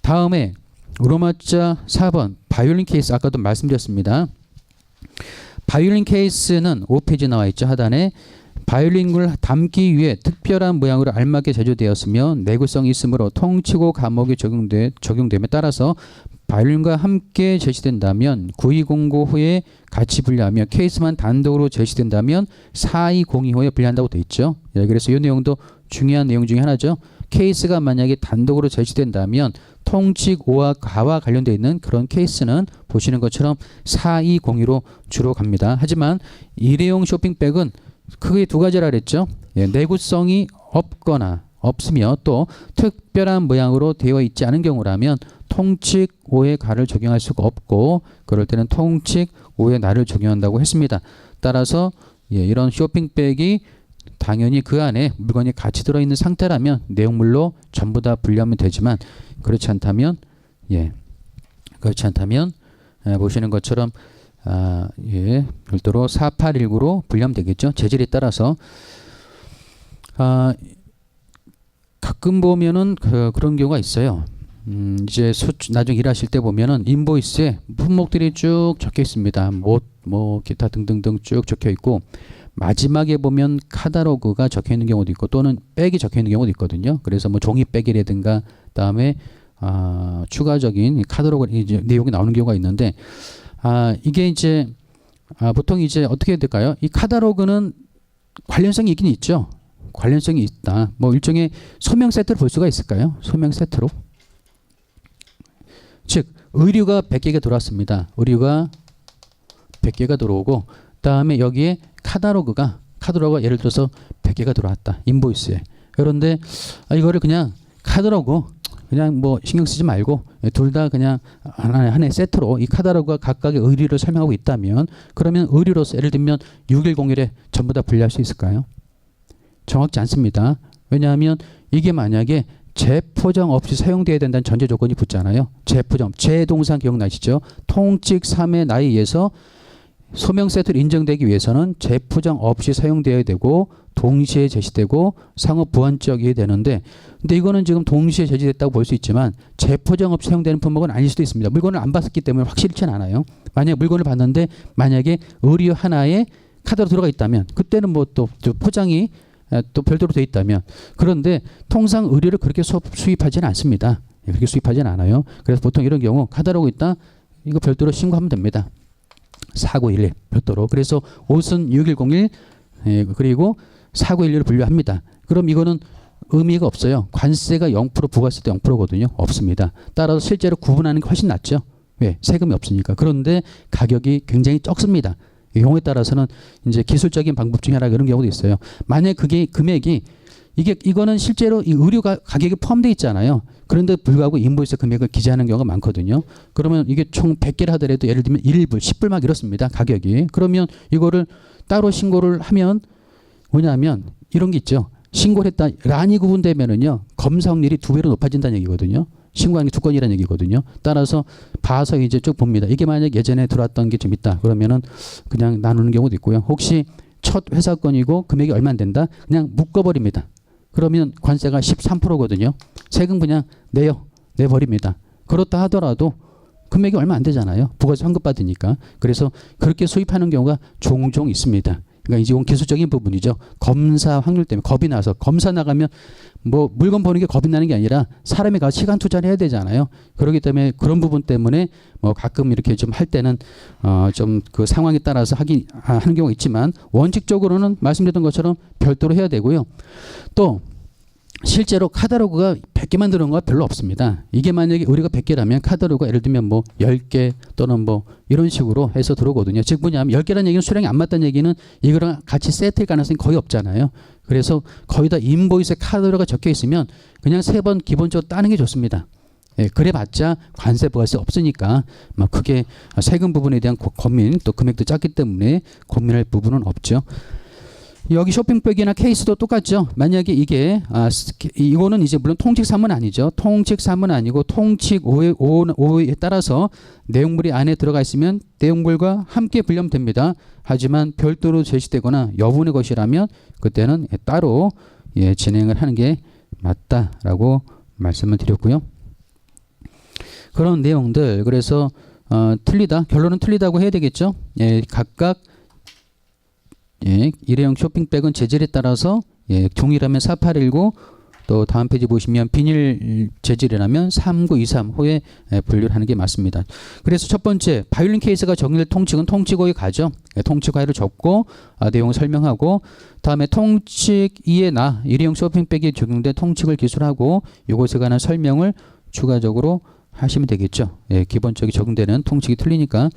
다음에 로마자 4번 바이올린 케이스 아까도 말씀드렸습니다. 바이올린 케이스는 5페이지 나와 있죠. 하단에 바이올린을 담기 위해 특별한 모양으로 알맞게 제조되었으며 내구성이 있으므로 통치고 감옥에 적용됨에 따라서 바이올린과 함께 제시된다면 9205 후에 같이 분리하며 케이스만 단독으로 제시된다면 4202 후에 분리한다고 되어 있죠. 예, 그래서 이 내용도 중요한 내용 중에 하나죠. 케이스가 만약에 단독으로 제시된다면 통칙 5와 가와 관련되어 있는 그런 케이스는 보시는 것처럼 4202로 주로 갑니다. 하지만 일회용 쇼핑백은 크게 두 가지라 그랬죠. 예, 내구성이 없으며 또 특별한 모양으로 되어 있지 않은 경우라면 통칙 5의 가를 적용할 수가 없고 그럴 때는 통칙 5의 나를 적용한다고 했습니다. 따라서 이런 쇼핑백이 당연히 그 안에 물건이 같이 들어있는 상태라면 내용물로 전부 다 분리하면 되지만 그렇지 않다면 보시는 것처럼 별도로 4819로 분리하면 되겠죠. 재질에 따라서 가끔 보면은 그런 경우가 있어요. 이제 나중에 일하실 때 보면은 인보이스에 품목들이 쭉 적혀 있습니다. 뭐 기타 등등등 쭉 적혀 있고 마지막에 보면 카탈로그가 적혀 있는 경우도 있고 또는 백이 적혀 있는 경우도 있거든요. 그래서 뭐 종이백이라든가 그다음에 추가적인 카탈로그 이제 내용이 나오는 경우가 있는데 이게 이제 보통 이제 어떻게 해야 될까요? 이 카탈로그는 관련성이 있긴 있죠. 관련성이 있다. 뭐 일종의 소명 세트를 볼 수가 있을까요? 소명 세트로. 즉 의류가 100개가 들어왔습니다. 의류가 100개가 들어오고 그다음에 여기에 카탈로그가 예를 들어서 100개가 들어왔다. 인보이스에. 그런데 이거를 그냥 카탈로그 그냥 뭐 신경 쓰지 말고 둘 다 그냥 하나의 세트로 이 카탈로그가 각각의 의류를 설명하고 있다면 그러면 의류로서 예를 들면 6101에 전부 다 분리할 수 있을까요? 정확지 않습니다. 왜냐하면 이게 만약에 재포장 없이 사용되어야 된다는 전제 조건이 붙잖아요. 재포장, 재동사 기억나시죠? 통칙 3의 나에 의해서 소명 세트를 인정되기 위해서는 재포장 없이 사용되어야 되고 동시에 제시되고 상호 보완적이어야 되는데 근데 이거는 지금 동시에 제시됐다고 볼 수 있지만 재포장 없이 사용되는 품목은 아닐 수도 있습니다. 물건을 안 봤기 때문에 확실치는 않아요. 만약에 물건을 봤는데 만약에 의류 하나에 카드로 들어가 있다면 그때는 뭐 또 포장이 또 별도로 되어 있다면 그런데 통상 의류를 그렇게 수입하지는 않습니다. 그렇게 수입하지는 않아요. 그래서 보통 이런 경우 카탈로그 있다 이거 별도로 신고하면 됩니다. 4911 별도로. 그래서 옷은 6101 그리고 4911을 분류합니다. 그럼 이거는 의미가 없어요. 관세가 0% 부가세도 0%거든요. 없습니다. 따라서 실제로 구분하는 게 훨씬 낫죠. 왜? 세금이 없으니까. 그런데 가격이 굉장히 적습니다. 경우에 따라서는 이제 기술적인 방법 중에 하나 그런 경우도 있어요. 만약 그게 금액이 이거는 실제로 이 의류가 가격에 포함되어 있잖아요. 그런데 불구하고 인보이스 금액을 기재하는 경우가 많거든요. 그러면 이게 총 100개를 하더라도 예를 들면 1불, 10불 막 이렇습니다. 가격이. 그러면 이거를 따로 신고를 하면 뭐냐면 이런 게 있죠. 신고를 했다. 란이 구분되면은요. 검사 확률이 2배로 높아진다는 얘기거든요. 신고하는 게 두 건이라는 얘기거든요. 따라서 봐서 이제 쭉 봅니다. 이게 만약 예전에 들어왔던 게 좀 있다. 그러면은 그냥 나누는 경우도 있고요. 혹시 첫 회사 건이고 금액이 얼마 안 된다. 그냥 묶어버립니다. 그러면 관세가 13%거든요. 세금 그냥 내버립니다. 그렇다 하더라도 금액이 얼마 안 되잖아요. 부가세 환급받으니까. 그래서 그렇게 수입하는 경우가 종종 있습니다. 그러니까 이건 기술적인 부분이죠. 검사 확률 때문에 겁이 나서 검사 나가면 뭐 물건 보는 게 겁이 나는 게 아니라 사람이 가서 시간 투자를 해야 되잖아요. 그렇기 때문에 그런 부분 때문에 뭐 가끔 이렇게 좀 할 때는 좀 그 상황에 따라서 하는 경우가 있지만 원칙적으로는 말씀드렸던 것처럼 별도로 해야 되고요. 또 실제로 카탈로그가 100개만 들어온 건 별로 없습니다. 이게 만약에 우리가 100개라면 카탈로그가 예를 들면 뭐 10개 또는 뭐 이런 식으로 해서 들어오거든요. 즉 뭐냐면 10개라는 얘기는 수량이 안 맞다는 얘기는 이거랑 같이 세트일 가능성이 거의 없잖아요. 그래서 거의 다 인보이스에 카탈로그가 적혀 있으면 그냥 3번 기본적으로 따는 게 좋습니다. 예, 그래봤자 관세 부가세 없으니까 막 크게 세금 부분에 대한 고민 또 금액도 작기 때문에 고민할 부분은 없죠. 여기 쇼핑백이나 케이스도 똑같죠. 만약에 이게 이거는 이제 물론 통칙 3은 아니죠. 통칙 3은 아니고 통칙 5에 따라서 내용물이 안에 들어가 있으면 내용물과 함께 분류하면 됩니다. 하지만 별도로 제시되거나 여분의 것이라면 그때는 따로 진행을 하는 게 맞다라고 말씀을 드렸고요. 그런 내용들. 그래서 틀리다. 결론은 틀리다고 해야 되겠죠. 예, 각각 예, 일회용 쇼핑백은 재질에 따라서 예, 동일하면 4819, 또 다음 페이지 보시면 비닐 재질이라면 3923호에 분류를 하는 게 맞습니다. 그래서 첫 번째 바이올린 케이스가 적용될 통칙은 통칙5에 가죠. 통칙5를 적고 내용을 설명하고, 다음에 통칙 2에 일회용 쇼핑백에 적용된 통칙을 기술하고 이것에 관한 설명을 추가적으로 하시면 되겠죠. 예, 기본적인 적용되는 통칙이 틀리니까.